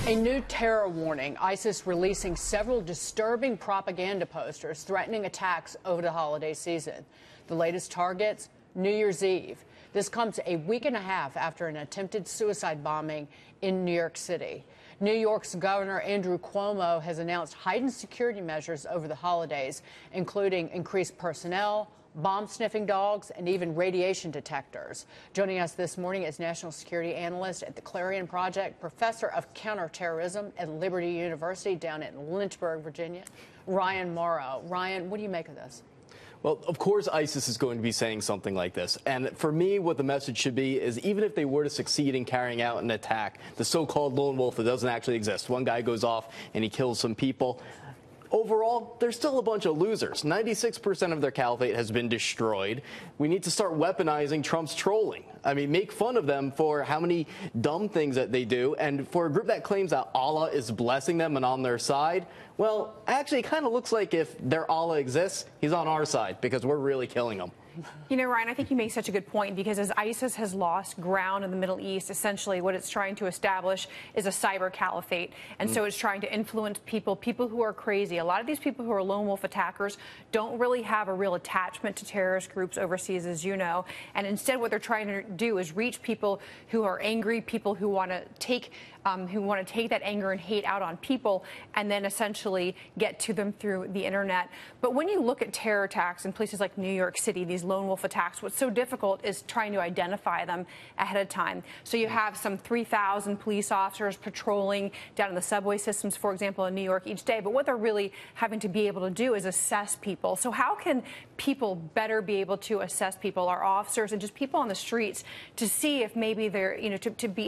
A new terror warning. ISIS releasing several disturbing propaganda posters threatening attacks over the holiday season. The latest targets, New Year's Eve. This comes a week and a half after an attempted suicide bombing in New York City. New York's Governor Andrew Cuomo has announced heightened security measures over the holidays, including increased personnel, bomb-sniffing dogs, and even radiation detectors. Joining us this morning is national security analyst at the Clarion Project, professor of counterterrorism at Liberty University down in Lynchburg, Virginia, Ryan Mauro. Ryan, what do you make of this? Well, of course, ISIS is going to be saying something like this. And for me, what the message should be is even if they were to succeed in carrying out an attack, the so-called lone wolf that doesn't actually exist, one guy goes off and he kills some people. Overall, they're still a bunch of losers. 96% of their caliphate has been destroyed. We need to start weaponizing Trump's trolling. I mean, make fun of them for how many dumb things that they do. And for a group that claims that Allah is blessing them and on their side, well, actually, it kind of looks like if their Allah exists, he's on our side because we're really killing them. You know, Ryan, I think you make such a good point because as ISIS has lost ground in the Middle East, essentially what it's trying to establish is a cyber caliphate. And so it's trying to influence people who are crazy. A lot of these people who are lone wolf attackers don't really have a real attachment to terrorist groups overseas, as you know. And instead what they're trying to do is reach people who are angry, people who want to take that anger and hate out on people and then essentially get to them through the internet. But when you look at terror attacks in places like New York City, these lone wolf attacks, what's so difficult is trying to identify them ahead of time. So you have some 3,000 police officers patrolling down in the subway systems, for example, in New York each day. But what they're really having to be able to do is assess people. So how can people better be able to assess people, our officers and just people on the streets, to see if maybe they're, you know,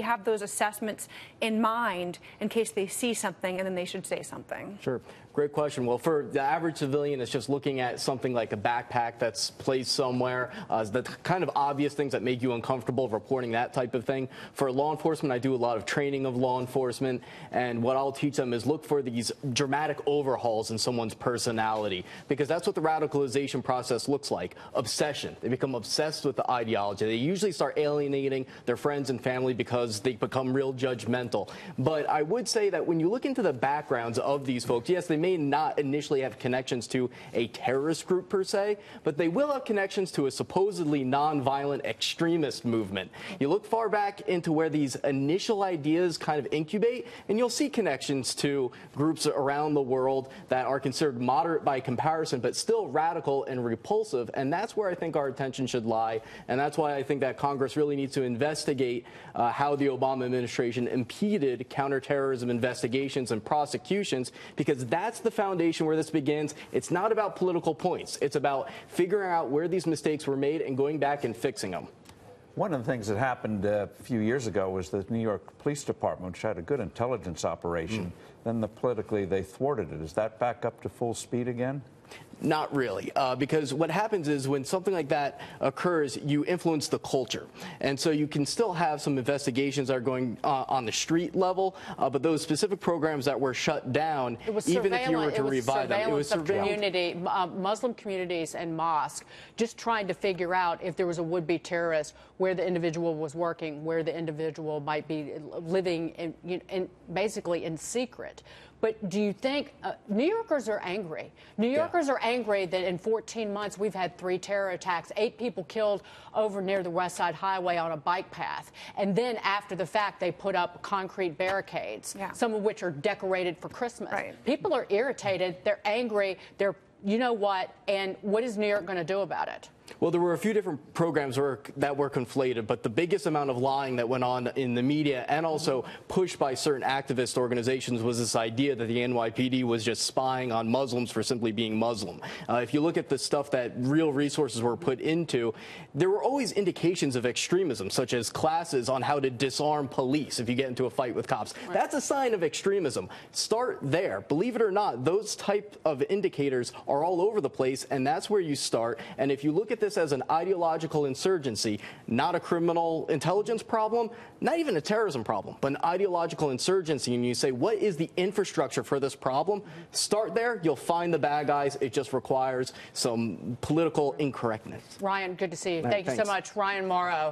have those assessments in mind in case they see something and then they should say something? Sure. Great question. Well, for the average civilian, it's just looking at something like a backpack that's placed somewhere, the kind of obvious things that make you uncomfortable, reporting that type of thing. For law enforcement, I do a lot of training of law enforcement, and what I'll teach them is look for these dramatic overhauls in someone's personality, because that's what the radicalization process looks like. Obsession. They become obsessed with the ideology. They usually start alienating their friends and family because they become real judgmental. But I would say that when you look into the backgrounds of these folks, yes, they may not initially have connections to a terrorist group per se, but they will have connections to a supposedly nonviolent extremist movement. You look far back into where these initial ideas kind of incubate, and you'll see connections to groups around the world that are considered moderate by comparison, but still radical and repulsive. And that's where I think our attention should lie. And that's why I think that Congress really needs to investigate how the Obama administration impeded counterterrorism investigations and prosecutions, because that's the foundation where this begins. It's not about political points. It's about figuring out where these mistakes were made and going back and fixing them. One of the things that happened a few years ago was the New York Police Department, which had a good intelligence operation. Then politically they thwarted it. Is that back up to full speed again? Not really, because what happens is when something like that occurs, you influence the culture. And so you can still have some investigations that are going on the street level, but those specific programs that were shut down, even if you were to revive them, it was surveillance. Muslim communities and mosques, just trying to figure out if there was a would-be terrorist, where the individual was working, where the individual might be living basically in secret. But do you think New Yorkers are angry? New Yorkers are angry that in 14 months we've had 3 terror attacks, 8 people killed over near the West Side Highway on a bike path. And then after the fact, they put up concrete barricades, some of which are decorated for Christmas. Right. People are irritated. They're angry. They're, you know what? And what is New York going to do about it? Well, there were a few different programs that were conflated, but the biggest amount of lying that went on in the media and also pushed by certain activist organizations was this idea that the NYPD was just spying on Muslims for simply being Muslim. If you look at the stuff that real resources were put into, there were always indications of extremism, such as classes on how to disarm police if you get into a fight with cops. Right. That's a sign of extremism. Start there. Believe it or not, those type of indicators are all over the place, and that's where you start. And if you look at this as an ideological insurgency, not a criminal intelligence problem, not even a terrorism problem, but an ideological insurgency, and you say, what is the infrastructure for this problem? Start there. You'll find the bad guys. It just requires some political incorrectness. Ryan, good to see you. Thank you so much. Ryan Mauro.